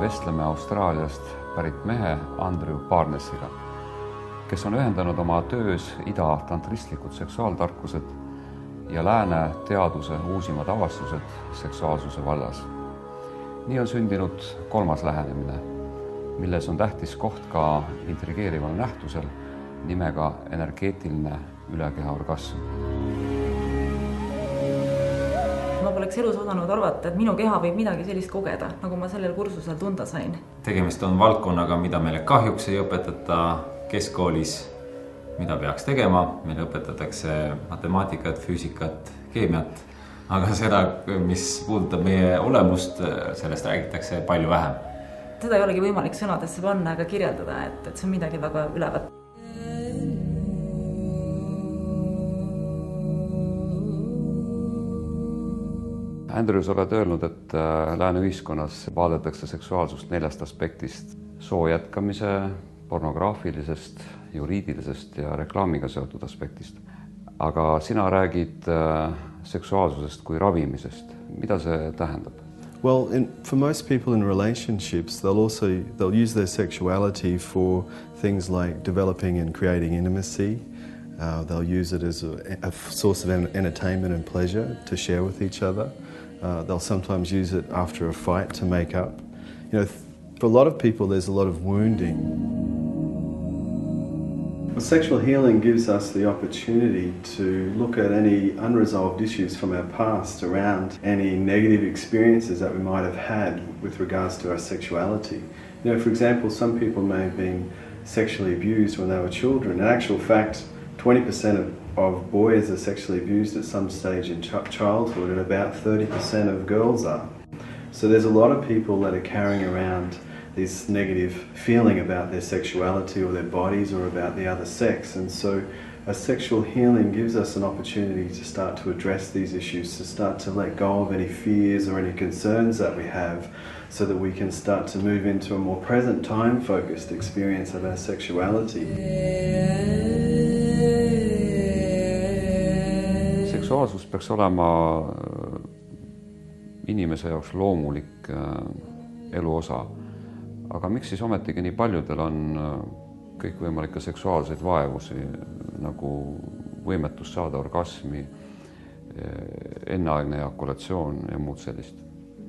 vestleme Austraaliast pärit mehe Andrew Barnesiga, kes on ühendanud oma töös ida tantristlikud seksuaaltarkused ja lääne teaduse uusimad avastused seksuaalsuse vallas. Nii on sündinud kolmas lähenemine, milles on tähtis koht ka intrigeerival nähtusel nimega energeetiline ülekehaorgasm. Ma poleks elus osanud arvata, et minu keha võib midagi sellist kogeda, nagu ma sellel kursusel tunda sain. Tegemist on valdkonnaga, mida meile kahjuks ei õpetata keskkoolis, mida peaks tegema. Meile õpetatakse matemaatikat, füüsikat, keemiat, aga seda, mis puudutab meie olemust, sellest räägitakse palju vähem. Seda ei olegi võimalik sõnadesse panna ega kirjeldada, et see on midagi väga ülevat. Andrew, sa oled öelnud, et lääne ühiskonnas vaadatakse seksuaalsust 4 aspektist: soo jätkamise, pornograafilisest, juriidilisest ja reklaamiga seotud aspektist. Aga sina räägid seksuaalsusest kui ravimisest. Mida see tähendab? Well, for most people in relationships, they'll use their sexuality for things like developing and creating intimacy. They'll use it as a source of entertainment and pleasure to share with each other. They'll sometimes use it after a fight to make up. You know, for a lot of people, there's a lot of wounding. Well, sexual healing gives us the opportunity to look at any unresolved issues from our past around any negative experiences that we might have had with regards to our sexuality. You know, for example, some people may have been sexually abused when they were children. In actual fact, 20% of boys are sexually abused at some stage in childhood, and about 30% of girls are. So there's a lot of people that are carrying around this negative feeling about their sexuality or their bodies or about the other sex. And so a sexual healing gives us an opportunity to start to address these issues, to start to let go of any fears or any concerns that we have, so that we can start to move into a more present time focused experience of our sexuality. Seksuaalsus peaks olema inimese jaoks loomulik eluosa. Aga miks siis ometigi nii paljudel on kõikvõimalikke seksuaalseid vaevusi, nagu võimetus saada orgasmi, enneaegne ejakulatsioon ja muud sellist?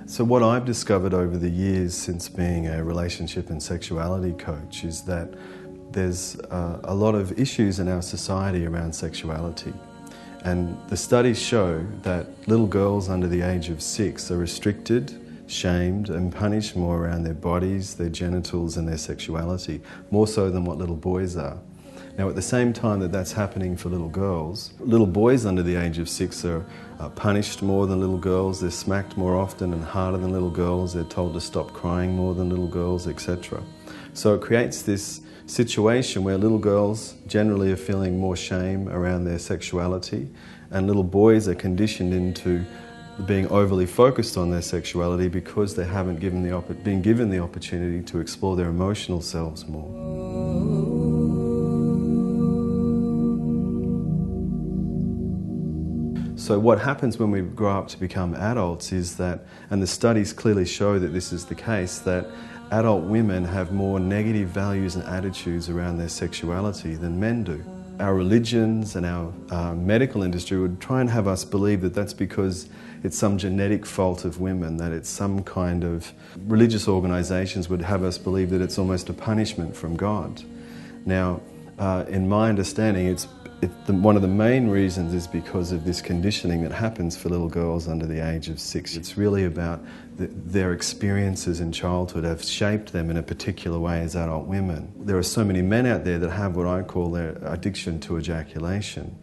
So what I've discovered over the years since being a relationship and sexuality coach is that there's a lot of issues in our society around sexuality. And the studies show that little girls under the age of 6 are restricted, shamed and punished more around their bodies, their genitals and their sexuality, more so than what little boys are. Now at the same time that that's happening for little girls, little boys under the age of 6 are punished more than little girls, they're smacked more often and harder than little girls, they're told to stop crying more than little girls, etc. So it creates this situation where little girls generally are feeling more shame around their sexuality, and little boys are conditioned into being overly focused on their sexuality because they haven't been given the opportunity to explore their emotional selves more. So what happens when we grow up to become adults is that, and the studies clearly show that this is the case, that adult women have more negative values and attitudes around their sexuality than men do. Our religions and our medical industry would try and have us believe that that's because it's some genetic fault of women, that it's some kind of... Religious organisations would have us believe that it's almost a punishment from God. Now, in my understanding, one of the main reasons is because of this conditioning that happens for little girls under the age of 6. It's really about their experiences in childhood have shaped them in a particular way as adult women. There are so many men out there that have what I call their addiction to ejaculation.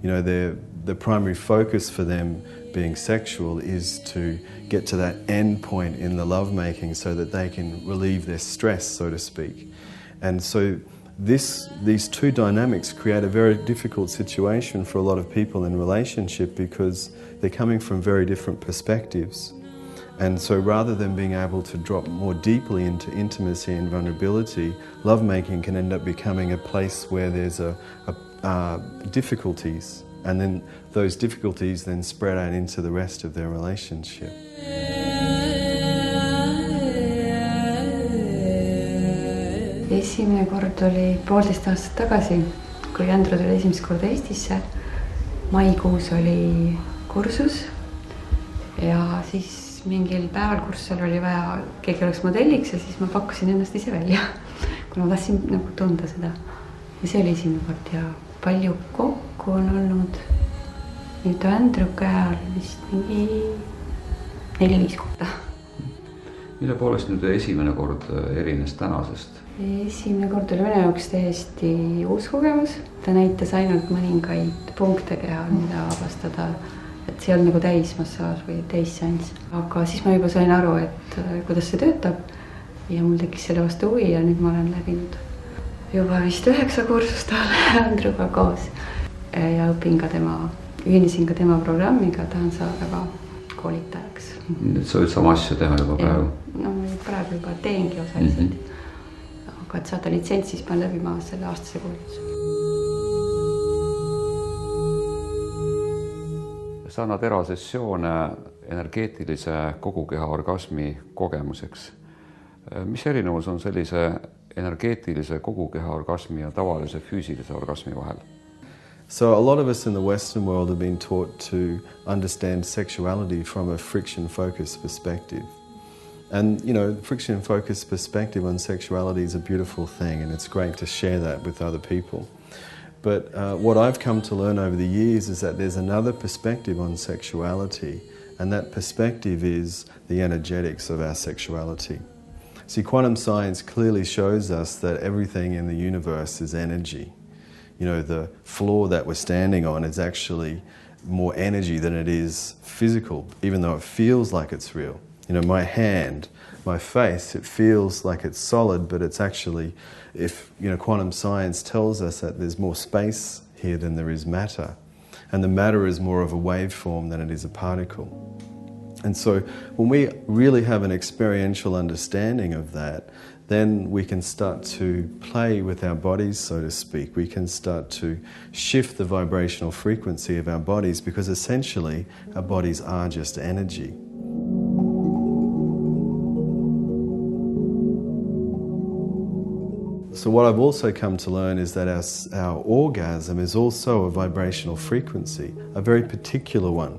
You know, the primary focus for them being sexual is to get to that end point in the lovemaking so that they can relieve their stress, so to speak. And so these two dynamics create a very difficult situation for a lot of people in relationship because they're coming from very different perspectives. And so rather than being able to drop more deeply into intimacy and vulnerability, lovemaking can end up becoming a place where there's difficulties, and then those difficulties then spread out into the rest of their relationship. Esimene kord oli 1,5 aastat tagasi, kui Andrew tuli esimest korda Eestisse. Maikuus oli kursus ja siis mingil päeval kursusel oli vaja, keegi oleks modelliks ja siis ma pakkusin ennast ise välja, kuna ma tahtsin nagu tunda seda. Ja see oli esimene kord ja palju kokku on olnud nüüd Andrew käe all vist mingi 4-5 korda. Mille poolest nüüd esimene kord erines tänasest? Esimene kord oli minu jaoks täiesti uus kogemus. Ta näitas ainult mõningaid punkte kehal, mida avastada. Et see on nagu täismassaaž või täisseanss. Aga siis ma juba sain aru, et kuidas see töötab. Ja mul tekkis selle vastu huvi ja nüüd ma olen läbinud juba vist 9 kursust Andrewga koos. Ja õpin ka ühinesin ka tema programmiga, tahan saada ka koolitajaks. Nüüd sa võid sama asja teha juba praegu? No praegu juba teengi osaliselt. Aga et saada litsents, siis pean läbima selle aastase koolituse. Sa annad erasessioone energeetilise kogukeha orgasmi kogemuseks. Mis erinevus on sellise energeetilise kogukeha orgasmi ja tavalise füüsilise orgasmi vahel? So a lot of us in the Western world have been taught to understand sexuality from a friction-focused perspective. And, you know, friction-focused perspective on sexuality is a beautiful thing and it's great to share that with other people. But what I've come to learn over the years is that there's another perspective on sexuality, and that perspective is the energetics of our sexuality. See, quantum science clearly shows us that everything in the universe is energy. You know, the floor that we're standing on is actually more energy than it is physical, even though it feels like it's real. You know, my hand, my face, it feels like it's solid, but it's actually, if, you know, quantum science tells us that there's more space here than there is matter. And the matter is more of a waveform than it is a particle. And so when we really have an experiential understanding of that, then we can start to play with our bodies, so to speak. We can start to shift the vibrational frequency of our bodies because essentially our bodies are just energy. So what I've also come to learn is that our orgasm is also a vibrational frequency, a very particular one.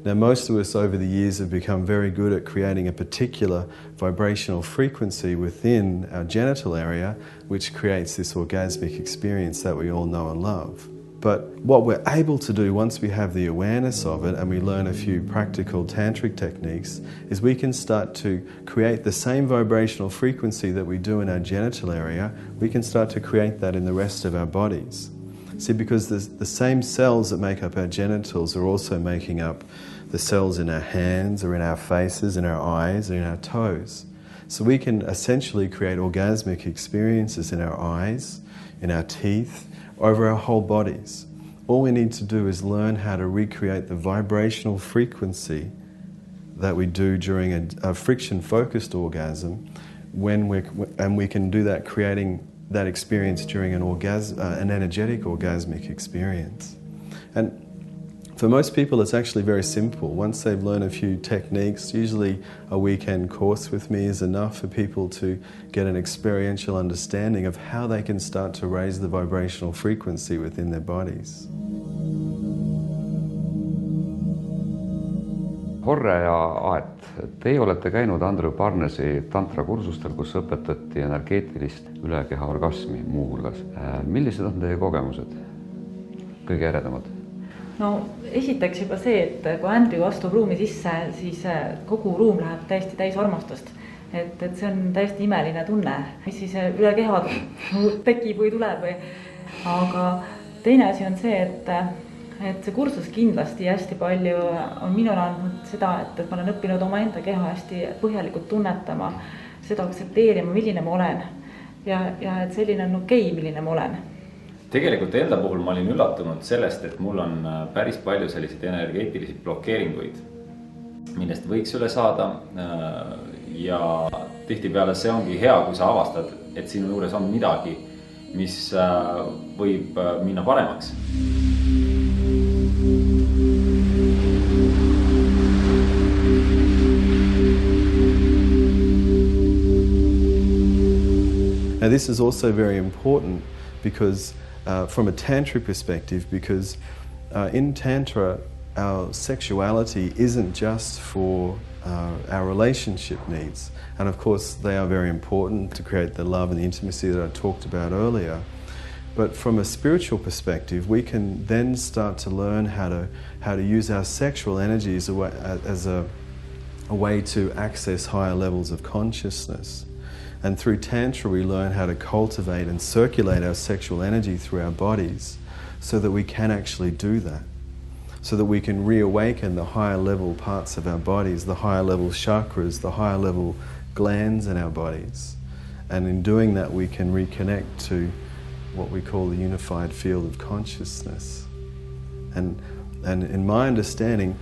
Now most of us over the years have become very good at creating a particular vibrational frequency within our genital area, which creates this orgasmic experience that we all know and love. But what we're able to do once we have the awareness of it and we learn a few practical tantric techniques is we can start to create the same vibrational frequency that we do in our genital area, we can start to create that in the rest of our bodies. See, because the same cells that make up our genitals are also making up the cells in our hands or in our faces, in our eyes, or in our toes. So we can essentially create orgasmic experiences in our eyes, in our teeth, over our whole bodies. All we need to do is learn how to recreate the vibrational frequency that we do during a friction-focused orgasm, and we can do that creating that experience during an energetic orgasmic experience. And for most people it's actually very simple. Once they've learned a few techniques, usually a weekend course with me is enough for people to get an experiential understanding of how they can start to raise the vibrational frequency within their bodies. Horre ja Aet, teie olete käinud Andrew Parnesi tantrakursustel, kus õpetati energeetilist ülekeha orgasmi muuhulgas. Millised on teie kogemused? Kõige eredamad? No esiteks juba see, et kui Andrew astub ruumi sisse, siis kogu ruum läheb täiesti täis armastust. Et see on täiesti imeline tunne, mis siis üle keha tekib või tuleb. Aga teine asi on see, et see kursus kindlasti hästi palju on minule andnud seda, et ma olen õppinud oma enda keha hästi põhjalikult tunnetama, seda aktsepteerima, milline ma olen. Ja et selline on okei, milline ma olen. Tegelikult enda puhul ma olin üllatunud sellest, et mul on päris palju selliseid energeetilisi blokeeringuid, millest võiks üle saada. Ja tihtipeale see ongi hea, kui sa avastad, et sinu juures on midagi, mis võib minna paremaks. Now this is also very important because from a tantric perspective, because in Tantra our sexuality isn't just for our relationship needs, and of course they are very important to create the love and the intimacy that I talked about earlier. But from a spiritual perspective, we can then start to learn how to use our sexual energy as a way to access higher levels of consciousness. And through Tantra we learn how to cultivate and circulate our sexual energy through our bodies so that we can actually do that. So that we can reawaken the higher level parts of our bodies, the higher level chakras, the higher level glands in our bodies. And in doing that we can reconnect to what we call the unified field of consciousness. And in my understanding,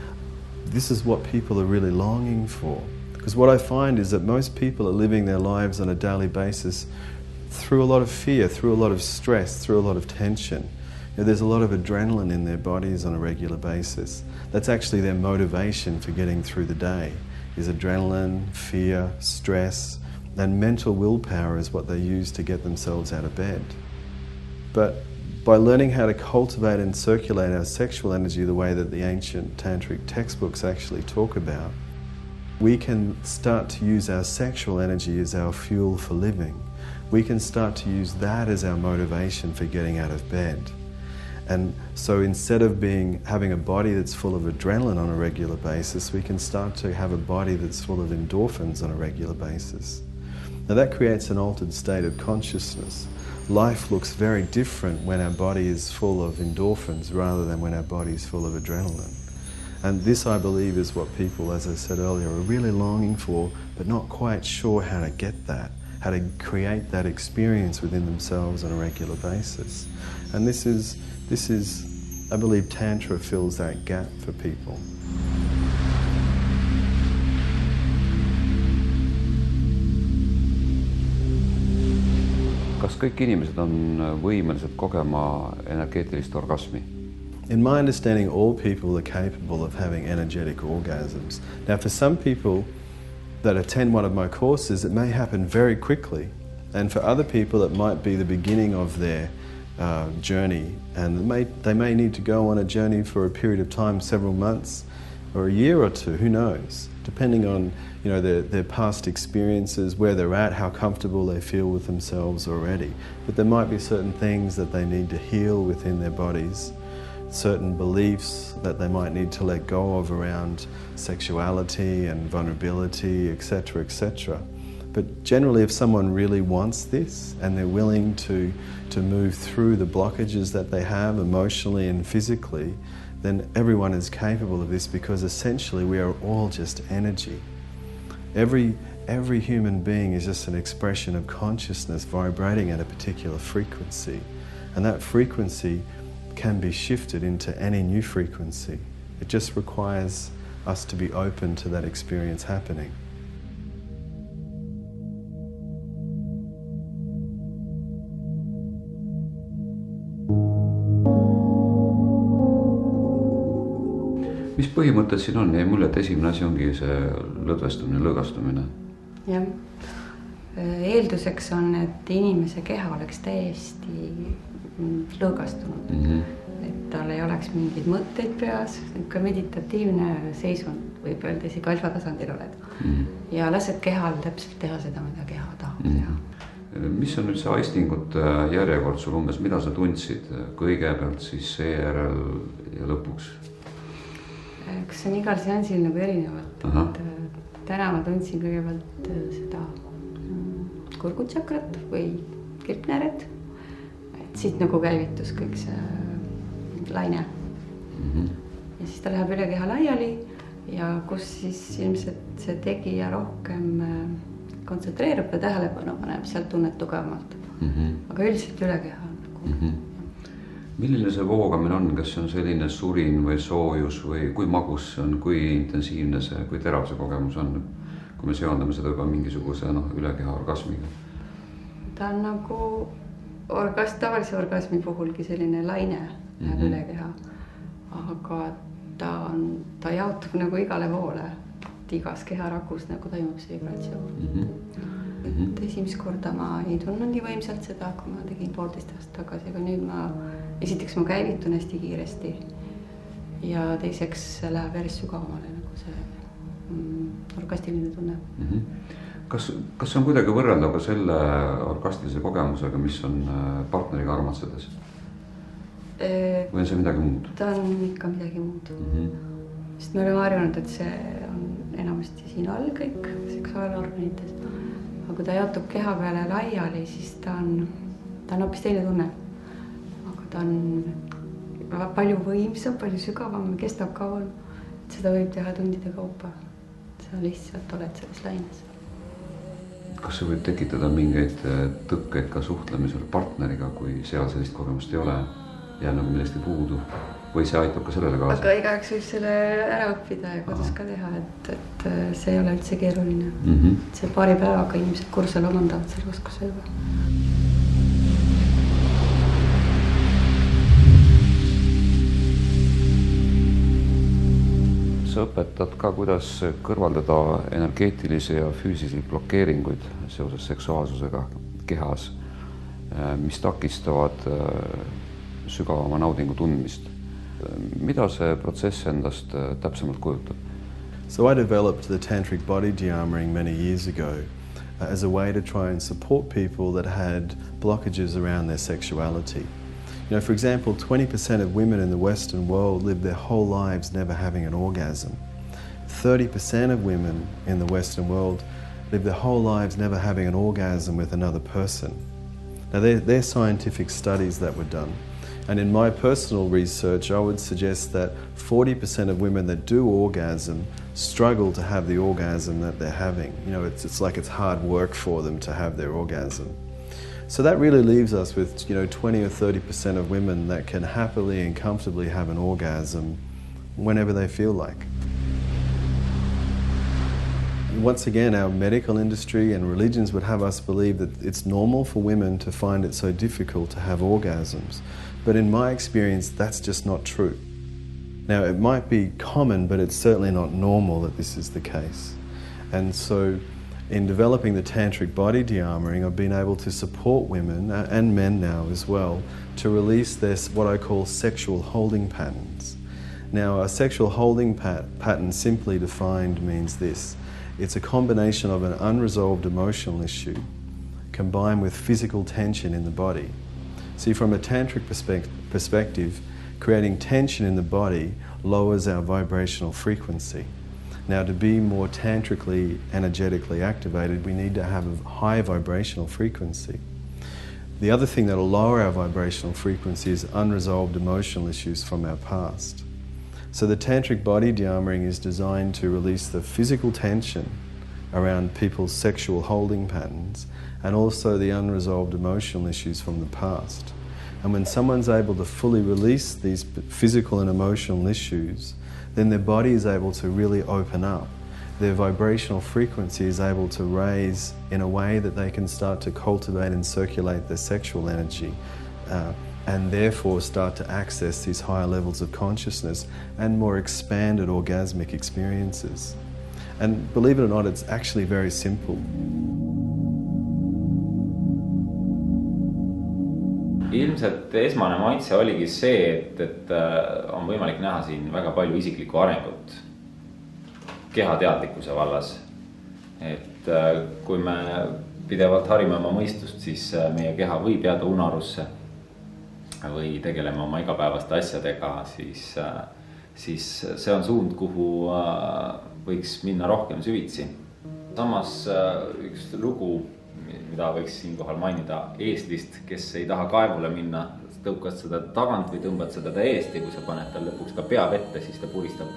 this is what people are really longing for. Because what I find is that most people are living their lives on a daily basis through a lot of fear, through a lot of stress, through a lot of tension. There's a lot of adrenaline in their bodies on a regular basis. That's actually their motivation for getting through the day, is adrenaline, fear, stress, and mental willpower is what they use to get themselves out of bed. But by learning how to cultivate and circulate our sexual energy the way that the ancient tantric textbooks actually talk about, we can start to use our sexual energy as our fuel for living. We can start to use that as our motivation for getting out of bed. And so instead of having a body that's full of adrenaline on a regular basis, we can start to have a body that's full of endorphins on a regular basis. Now that creates an altered state of consciousness. Life looks very different when our body is full of endorphins rather than when our body is full of adrenaline. And this, I believe, is what people, as I said earlier, are really longing for, but not quite sure how to get that, how to create that experience within themselves on a regular basis. And this is, I believe, Tantra fills that gap for people. Kas kõik inimesed on võimelised kogema energeetilist orgasmi? In my understanding, all people are capable of having energetic orgasms. Now, for some people that attend one of my courses, it may happen very quickly. And for other people, it might be the beginning of their journey. And they may need to go on a journey for a period of time, several months or a year or two, who knows? Depending on their past experiences, where they're at, how comfortable they feel with themselves already. But there might be certain things that they need to heal within their bodies, certain beliefs that they might need to let go of around sexuality and vulnerability, etc., etc. But generally, if someone really wants this and they're willing to move through the blockages that they have emotionally and physically, then everyone is capable of this, because essentially we are all just energy. Every human being is just an expression of consciousness vibrating at a particular frequency. And that frequency can be shifted into any new frequency. It just requires us to be open to that experience happening. Mis põhimõtted siin on? Jäi mulle, et esimene asi ongi see lõdvestumine, lõõgastumine. Jah. Eelduseks on, et inimese keha oleks täiesti lõõgastunud. Et tal ei oleks mingeid mõtteid peas, ka meditatiivne seisund, võib öelda isegi alfatasandil oled. Ja lased kehal täpselt teha seda, mida keha tahab teha. Mis on nüüd see aistingute järjekord sul umbes, mida sa tundsid kõigepealt, siis seejärel ja lõpuks? Kas on igal seansil nagu erinevalt. Täna ma tundsin kõigepealt seda kurgutsakrat või kirpnääret. Siit nagu käivitus kõik see laine. Ja siis ta läheb üle keha laiali ja kus siis ilmselt see tegija rohkem kontsentreerub ja tähelepanu paneb, sealt tunned tugevamalt. Aga üldiselt üle keha. Milline see voogamine on? Kas see on selline surin või soojus või kui magus see on, kui intensiivne see, kui terav see kogemus on, kui me seondame seda juba mingisuguse ülekeha orgasmiga? Ta on nagu tavalise orgasmi puhulgi selline laine läheb üle keha, aga ta jaotub nagu igale poole, et igas keharakus nagu toimub see vibratsioon. et esimest korda ma ei tundnud nii võimsalt seda, kui ma tegin 1,5 aastat tagasi, aga nüüd esiteks ma käivitun hästi kiiresti ja teiseks läheb järjest sügavamale nagu see orgastiline tunne. Kas see on kuidagi võrreldav ka selle orgastilise kogemusega, mis on partneriga armatsedes? Või on see midagi muud? Ta on ikka midagi muud. Sest me oleme harjunud, et see on enamasti siin all kõik seksuaalorganites. Aga kui ta jaotub keha peale laiali, siis ta on hoopis teine tunne. Aga ta on palju võimsam, palju sügavam, kestab kauem. Seda võib teha tundide kaupa. Sa lihtsalt oled selles laines. Kas see võib tekitada mingeid tõkkeid ka suhtlemisel partneriga, kui seal sellist kogemust ei ole? Jääb nagu millesti puudu või see aitab ka sellele kaasa? Aga igaks võib selle ära õppida ja kodus ka teha, et see ei ole üldse keeruline. See paari päevaga inimesed kursel omandavad selle oskuse juba. Sa õpetad ka, kuidas kõrvaldada energeetilisi ja füüsilisi blokeeringuid seoses seksuaalsusega kehas, mis takistavad sügavama naudingu tundmist. Mida see protsess endast täpsemalt kujutab? So I developed the tantric body de-armoring many years ago as a way to try and support people that had blockages around their sexuality. You know, for example, 20% of women in the Western world live their whole lives never having an orgasm. 30% of women in the Western world live their whole lives never having an orgasm with another person. Now, they're scientific studies that were done. And in my personal research, I would suggest that 40% of women that do orgasm struggle to have the orgasm that they're having. You know, it's like it's hard work for them to have their orgasm. So that really leaves us with, 20 or 30% of women that can happily and comfortably have an orgasm whenever they feel like. Once again, our medical industry and religions would have us believe that it's normal for women to find it so difficult to have orgasms. But in my experience, that's just not true. Now, it might be common, but it's certainly not normal that this is the case. And so, in developing the tantric body de-armoring, I've been able to support women, and men now as well, to release their, what I call sexual holding patterns. Now, a sexual holding pattern, simply defined, means this. It's a combination of an unresolved emotional issue combined with physical tension in the body. See, from a tantric perspective, creating tension in the body lowers our vibrational frequency. Now, to be more tantrically, energetically activated, we need to have a high vibrational frequency. The other thing that will lower our vibrational frequency is unresolved emotional issues from our past. So the tantric body de-armoring is designed to release the physical tension around people's sexual holding patterns and also the unresolved emotional issues from the past. And when someone's able to fully release these physical and emotional issues, then their body is able to really open up. Their vibrational frequency is able to raise in a way that they can start to cultivate and circulate their sexual energy and therefore start to access these higher levels of consciousness and more expanded orgasmic experiences. And believe it or not, it's actually very simple. Ilmselt esmane maitse oligi see, et on võimalik näha siin väga palju isiklikku arengut kehateadlikkuse vallas. Et kui me pidevalt harime oma mõistust, siis meie keha võib jääda unarusse või tegeleme oma igapäevaste asjadega, siis see on suund, kuhu võiks minna rohkem süvitsi. Samas üks lugu, mida võiks siinkohal mainida Eestist, kes ei taha kaevule minna, tõukad seda tagant või tõmbad seda eest ja kui sa paned tal lõpuks ka pea vette, siis ta puristab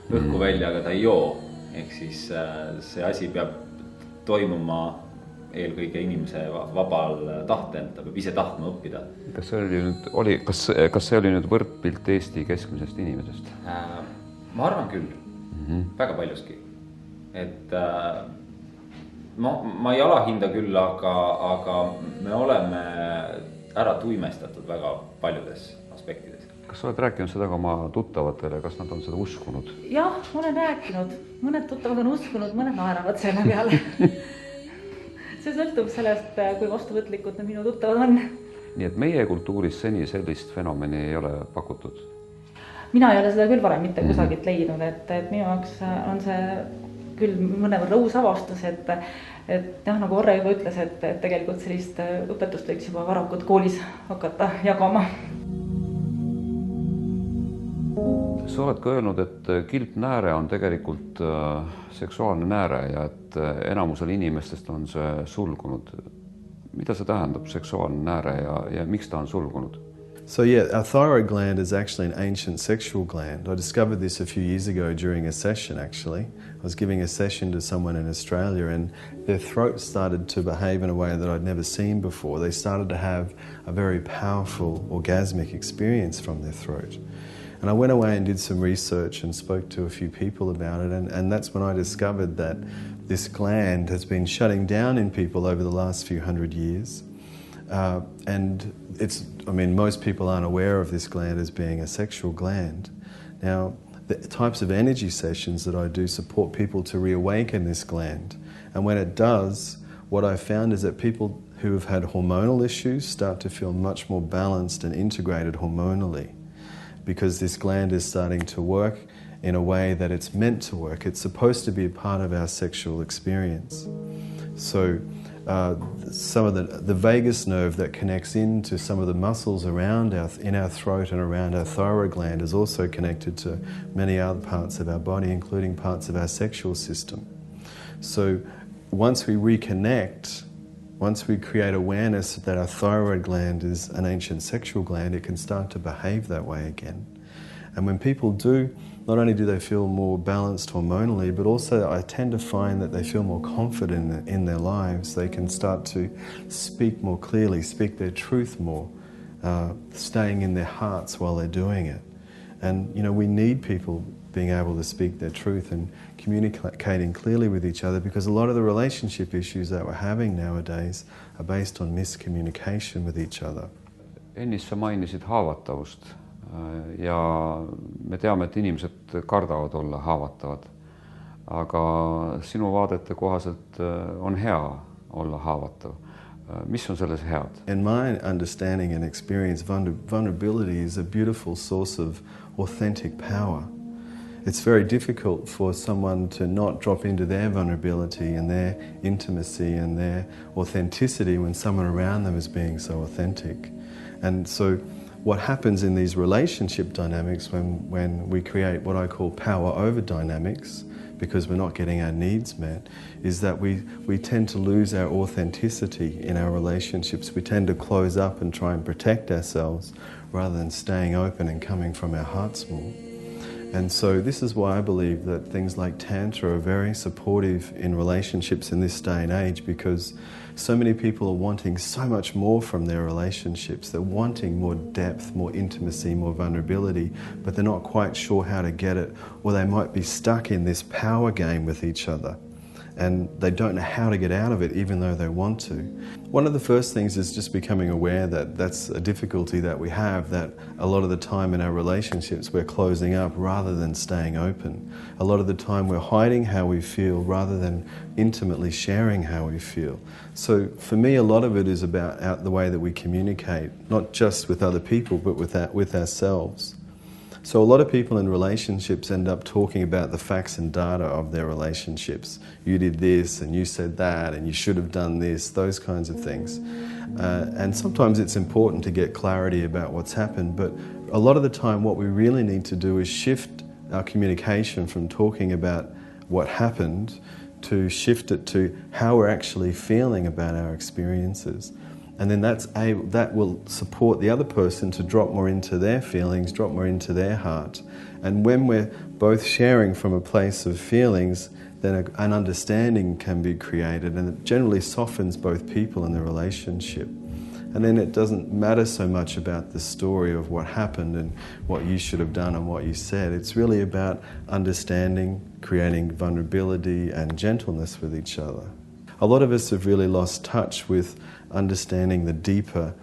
õhku välja, aga ta ei joo. Ehk siis see asi peab toimuma eelkõige inimese vabal tahtel, ta peab ise tahtma õppida. Kas see oli nüüd võrdpilt Eesti keskmisest inimesest? Ma arvan küll, väga paljuski. Et ma ei alahinda küll, aga me oleme ära tuimestatud väga paljudes aspektides. Kas sa oled rääkinud seda ka oma tuttavatele, kas nad on seda uskunud? Jah, ma olen rääkinud. Mõned tuttavad on uskunud, mõned naeravad selle peale. see sõltub sellest, kui vastuvõtlikud need minu tuttavad on. nii et meie kultuuris seni sellist fenomeni ei ole pakutud? Mina ei ole seda küll varem mitte kusagilt leidnud, et minu jaoks on see küll mõnevõrra uus avastus, et jah, nagu Orre juba ütles, et tegelikult sellist õpetust võiks juba varakult koolis hakata jagama. Sa oled ka öelnud, et kilpnääre on tegelikult seksuaalne nääre ja et enamusel inimestest on see sulgunud. Mida see tähendab, seksuaalne nääre ja miks ta on sulgunud? So yeah, our thyroid gland is actually an ancient sexual gland. I discovered this a few years ago during a session, actually. I was giving a session to someone in Australia and their throat started to behave in a way that I'd never seen before. They started to have a very powerful orgasmic experience from their throat. And I went away and did some research and spoke to a few people about it, and that's when I discovered that this gland has been shutting down in people over the last few hundred years. And most people aren't aware of this gland as being a sexual gland. Now, the types of energy sessions that I do support people to reawaken this gland. And when it does, what I found is that people who have had hormonal issues start to feel much more balanced and integrated hormonally, because this gland is starting to work in a way that it's meant to work. It's supposed to be a part of our sexual experience. So some of the vagus nerve that connects into some of the muscles around in our throat and around our thyroid gland is also connected to many other parts of our body, including parts of our sexual system. So once we reconnect, once we create awareness that our thyroid gland is an ancient sexual gland, it can start to behave that way again. And when people do, not only do they feel more balanced hormonally, but also I tend to find that they feel more confident in their lives. They can start to speak more clearly, speak their truth more, staying in their hearts while they're doing it. And we need people being able to speak their truth and communicating clearly with each other, because a lot of the relationship issues that we're having nowadays are based on miscommunication with each other. Ennist sa mainisid haavatavust ja me teame, et inimesed kardavad olla haavatavad, aga sinu vaadete kohaselt on hea olla haavatav. Mis on selles head? In my understanding and experience, vulnerability is a beautiful source of authentic power. It's very difficult for someone to not drop into their vulnerability and their intimacy and their authenticity when someone around them is being so authentic. And so what happens in these relationship dynamics when we create what I call power over dynamics, because we're not getting our needs met, is that we tend to lose our authenticity in our relationships. We tend to close up and try and protect ourselves rather than staying open and coming from our hearts more. And so this is why I believe that things like Tantra are very supportive in relationships in this day and age, because so many people are wanting so much more from their relationships. They're wanting more depth, more intimacy, more vulnerability, but they're not quite sure how to get it, or they might be stuck in this power game with each other and they don't know how to get out of it even though they want to. One of the first things is just becoming aware that that's a difficulty that we have, that a lot of the time in our relationships we're closing up rather than staying open. A lot of the time we're hiding how we feel rather than intimately sharing how we feel. So for me, a lot of it is about the way that we communicate, not just with other people but with ourselves. So a lot of people in relationships end up talking about the facts and data of their relationships. You did this and you said that and you should have done this, those kinds of things. And sometimes it's important to get clarity about what's happened, but a lot of the time what we really need to do is shift our communication from talking about what happened to shift it to how we're actually feeling about our experiences. And then that will support the other person to drop more into their feelings, drop more into their heart. And when we're both sharing from a place of feelings, then an understanding can be created, and it generally softens both people in the relationship. And then it doesn't matter so much about the story of what happened and what you should have done and what you said. It's really about understanding, creating vulnerability and gentleness with each other. A lot of us have really lost touch with understanding the deeper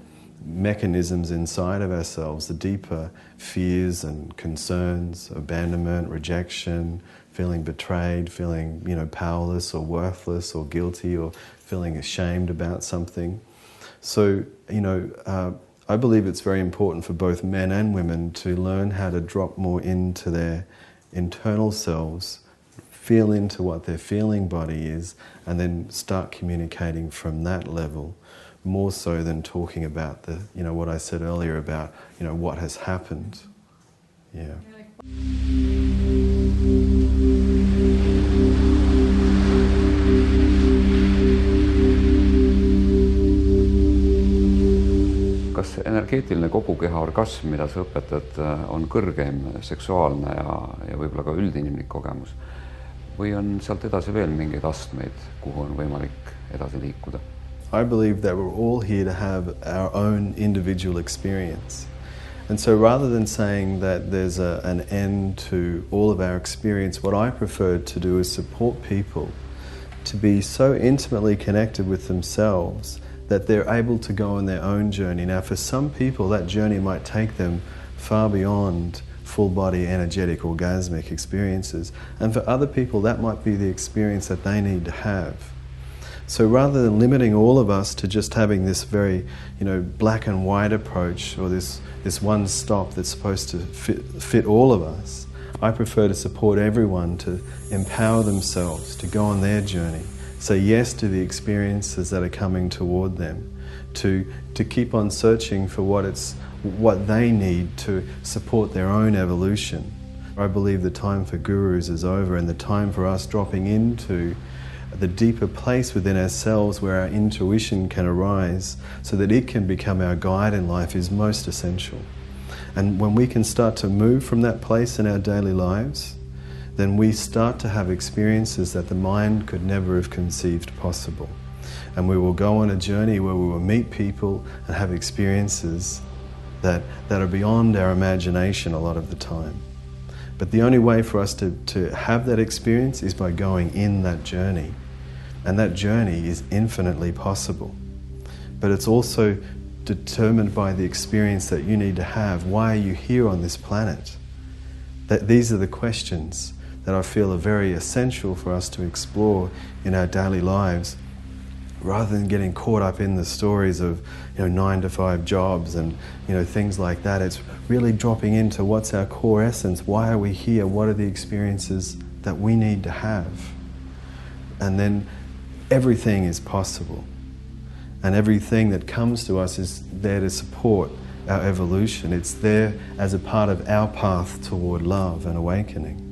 mechanisms inside of ourselves, the deeper fears and concerns, abandonment, rejection, feeling betrayed, feeling powerless or worthless or guilty, or feeling ashamed about something. So, I believe it's very important for both men and women to learn how to drop more into their internal selves, feel into what their feeling body is, and then start communicating from that level, more so than talking about what I said earlier about, what has happened. Yeah. Kas energeetiline kogukeha orgasm, mida sa õpetad, on kõrgeim seksuaalne ja võib-olla ka üldinimlik kogemus? Või on sealt edasi veel mingeid astmeid, kuhu on võimalik edasi liikuda? I believe that we're all here to have our own individual experience. And so rather than saying that there's an end to all of our experience, what I prefer to do is support people to be so intimately connected with themselves that they're able to go on their own journey. Now, for some people, that journey might take them far beyond full-body, energetic, orgasmic experiences. And for other people, that might be the experience that they need to have. So rather than limiting all of us to just having this very, black and white approach, or this one stop that's supposed to fit all of us, I prefer to support everyone to empower themselves, to go on their journey, say yes to the experiences that are coming toward them, to keep on searching for what they need to support their own evolution. I believe the time for gurus is over, and the time for us dropping into the deeper place within ourselves where our intuition can arise so that it can become our guide in life is most essential. And when we can start to move from that place in our daily lives, then we start to have experiences that the mind could never have conceived possible. And we will go on a journey where we will meet people and have experiences that are beyond our imagination a lot of the time. But the only way for us to have that experience is by going in that journey. And that journey is infinitely possible. But it's also determined by the experience that you need to have. Why are you here on this planet? These are the questions that I feel are very essential for us to explore in our daily lives, rather than getting caught up in the stories of 9-to-5 jobs and things like that. It's really dropping into what's our core essence. Why are we here? What are the experiences that we need to have? And then everything is possible, and everything that comes to us is there to support our evolution. It's there as a part of our path toward love and awakening.